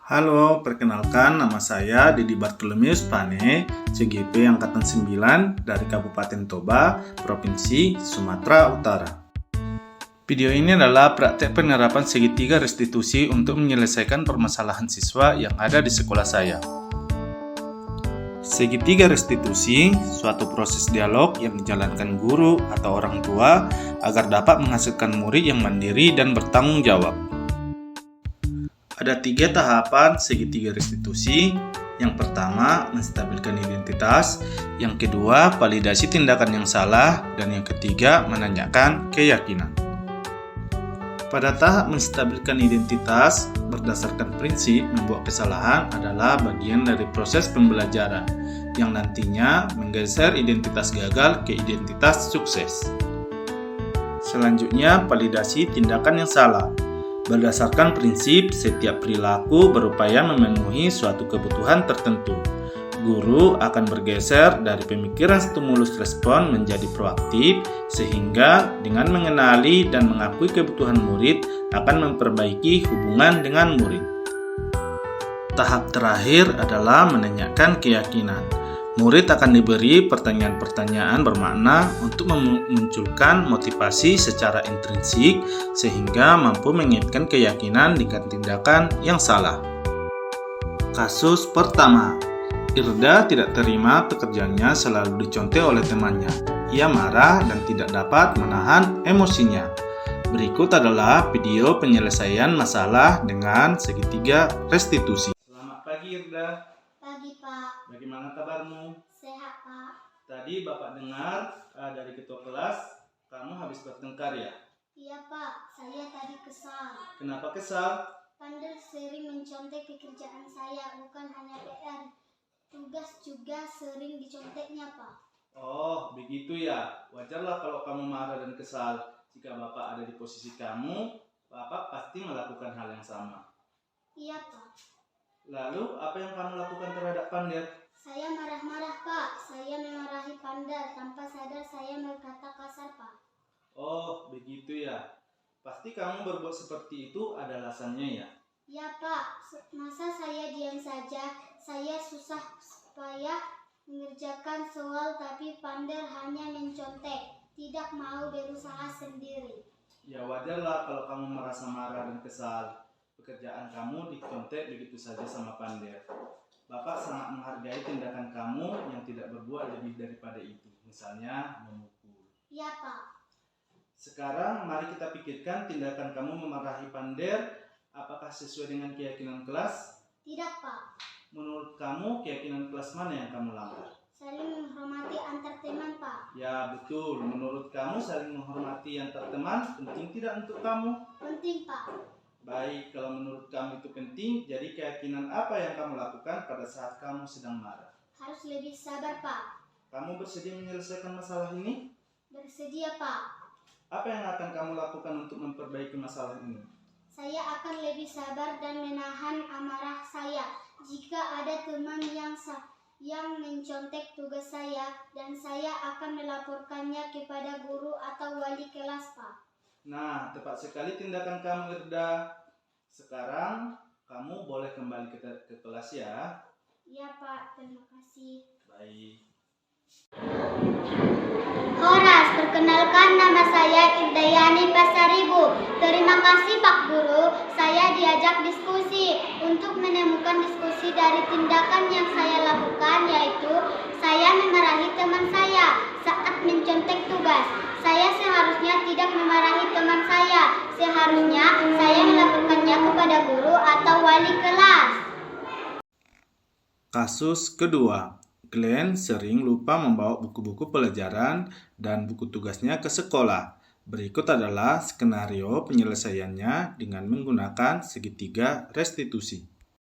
Halo, perkenalkan nama saya Didi Bartolomeus Pane, CGP Angkatan 9 dari Kabupaten Toba, Provinsi Sumatera Utara. Video ini adalah praktek penerapan segitiga restitusi untuk menyelesaikan permasalahan siswa yang ada di sekolah saya. Segitiga restitusi, suatu proses dialog yang dijalankan guru atau orang tua agar dapat menghasilkan murid yang mandiri dan bertanggung jawab. Ada 3 tahapan segitiga restitusi. Yang pertama, menstabilkan identitas. Yang kedua, validasi tindakan yang salah. Dan yang ketiga, menanyakan keyakinan. Pada tahap menstabilkan identitas, berdasarkan prinsip membuat kesalahan adalah bagian dari proses pembelajaran yang nantinya menggeser identitas gagal ke identitas sukses. Selanjutnya, validasi tindakan yang salah. Berdasarkan prinsip, setiap perilaku berupaya memenuhi suatu kebutuhan tertentu. Guru akan bergeser dari pemikiran stimulus respon menjadi proaktif, sehingga dengan mengenali dan mengakui kebutuhan murid akan memperbaiki hubungan dengan murid. Tahap terakhir adalah menanyakan keyakinan. Murid akan diberi pertanyaan-pertanyaan bermakna untuk memunculkan motivasi secara intrinsik sehingga mampu mengingatkan keyakinan dengan tindakan yang salah. Kasus pertama, Irda tidak terima pekerjaannya selalu dicontek oleh temannya. Ia marah dan tidak dapat menahan emosinya. Berikut adalah video penyelesaian masalah dengan segitiga restitusi. Selamat pagi Irda. Pagi, Pak. Bagaimana kabarmu? Sehat, Pak. Tadi Bapak dengar dari ketua kelas, kamu habis bertengkar ya? Iya, Pak. Saya tadi kesal. Kenapa kesal? Pandai sering mencontek pekerjaan saya, bukan hanya PR. Tugas juga sering diconteknya, Pak. Oh, begitu ya. Wajarlah kalau kamu marah dan kesal. Jika Bapak ada di posisi kamu, Bapak pasti melakukan hal yang sama. Iya, Pak. Lalu, apa yang kamu lakukan terhadap Pandir? Saya marah-marah, Pak. Saya memarahi Pandar. Tanpa sadar saya berkata kasar, Pak. Oh, begitu ya. Pasti kamu berbuat seperti itu ada alasannya ya? Ya, Pak. Masa saya diam saja? Saya susah supaya mengerjakan soal, tapi Pandar hanya mencontek. Tidak mau berusaha sendiri. Ya wajarlah kalau kamu merasa marah dan kesal. Pekerjaan kamu dicontek begitu saja sama Pandir. Bapak sangat menghargai tindakan kamu yang tidak berbuat lebih daripada itu. Misalnya memukul. Ya, Pak. Sekarang mari kita pikirkan tindakan kamu memarahi Pandir. Apakah sesuai dengan keyakinan kelas? Tidak, Pak. Menurut kamu keyakinan kelas mana yang kamu langgar? Saling menghormati antar teman, Pak. Ya betul. Menurut kamu saling menghormati antar teman penting tidak untuk kamu? Penting, Pak. Baik, kalau menurut kamu itu penting, jadi keyakinan apa yang kamu lakukan pada saat kamu sedang marah? Harus lebih sabar, Pak. Kamu bersedia menyelesaikan masalah ini? Bersedia, Pak. Apa yang akan kamu lakukan untuk memperbaiki masalah ini? Saya akan lebih sabar dan menahan amarah saya jika ada teman yang mencontek tugas saya, dan saya akan melaporkannya kepada guru atau wali kelas, Pak. Nah, tepat sekali tindakan kamu, Irda. Sekarang, kamu boleh kembali ke kelas ya. Iya, Pak. Terima kasih. Baik. Horas, perkenalkan nama saya Irdayani Pasaribu. Terima kasih Pak Guru, saya diajak diskusi. Untuk menemukan diskusi dari tindakan yang saya lakukan, yaitu saya memarahi teman saya saat mencontek tugas. Saya seharusnya tidak memarahi teman saya. Seharusnya saya melakukannya kepada guru atau wali kelas. Kasus kedua. Glenn sering lupa membawa buku-buku pelajaran dan buku tugasnya ke sekolah. Berikut adalah skenario penyelesaiannya dengan menggunakan segitiga restitusi.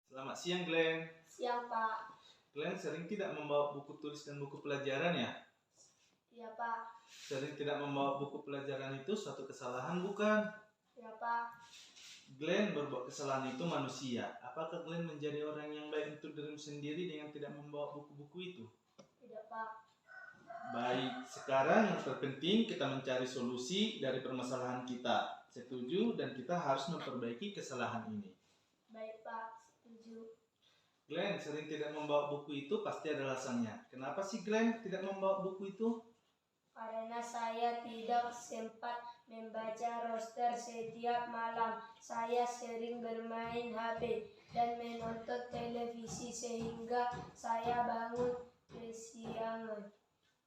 Selamat siang, Glenn. Siang, Pak. Glenn sering tidak membawa buku tulis dan buku pelajaran ya? Iya, Pak. Sering tidak membawa buku pelajaran itu suatu kesalahan bukan? Iya, Pak. Glenn berbuat kesalahan itu manusia. Apakah Glenn menjadi orang yang baik untuk dirimu sendiri dengan tidak membawa buku-buku itu? Tidak, Pak. Baik, sekarang yang terpenting kita mencari solusi dari permasalahan kita. Setuju dan kita harus memperbaiki kesalahan ini. Baik, Pak. Setuju. Glenn sering tidak membawa buku itu pasti ada alasannya. Kenapa sih Glenn tidak membawa buku itu? Karena saya tidak sempat membaca roster setiap malam. Saya sering bermain HP dan menonton televisi sehingga saya bangun kesiangan.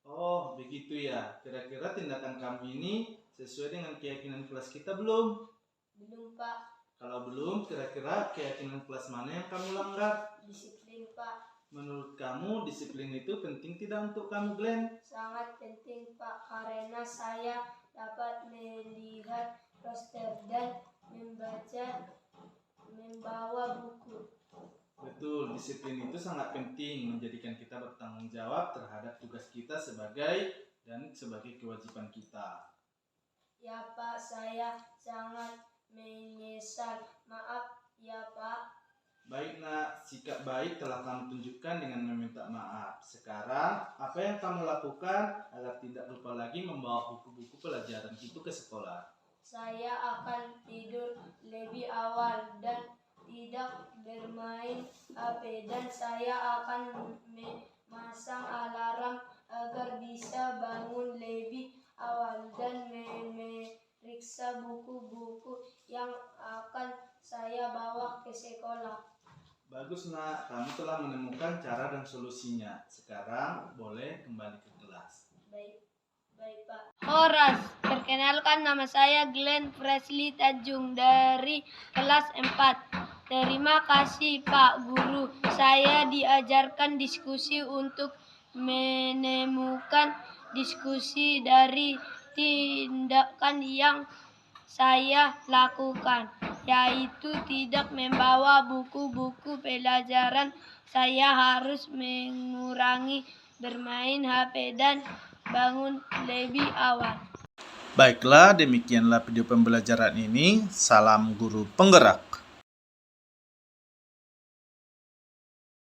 Oh, begitu ya. Kira-kira tindakan kamu ini sesuai dengan keyakinan kelas kita belum? Belum, Pak. Kalau belum, kira-kira keyakinan kelas mana yang kamu langgar? Disiplin, Pak. Menurut kamu, disiplin itu penting tidak untuk kamu, Glenn? Sangat penting, Pak, karena saya dapat melihat roster dan membawa buku. Betul, disiplin itu sangat penting menjadikan kita bertanggung jawab terhadap tugas kita sebagai kewajiban kita. Ya, Pak, saya sangat menyesal. Maaf ya, Pak. Baik nak, sikap baik telah kamu tunjukkan dengan meminta maaf. Sekarang, apa yang kamu lakukan agar tidak lupa lagi membawa buku-buku pelajaran itu ke sekolah? Saya akan tidur lebih awal dan tidak bermain HP, dan saya akan memasang alarm agar bisa bangun lebih awal dan memeriksa buku-buku yang akan saya bawa ke sekolah. Bagus nak, kamu telah menemukan cara dan solusinya. Sekarang boleh kembali ke kelas. Baik, Pak. Horas, perkenalkan nama saya Glenn Presley Tanjung dari kelas 4. Terima kasih Pak Guru. Saya diajarkan diskusi untuk menemukan diskusi dari tindakan yang saya lakukan, yaitu tidak membawa buku-buku pelajaran. Saya harus mengurangi bermain HP dan bangun lebih awal. Baiklah, demikianlah video pembelajaran ini. Salam guru penggerak.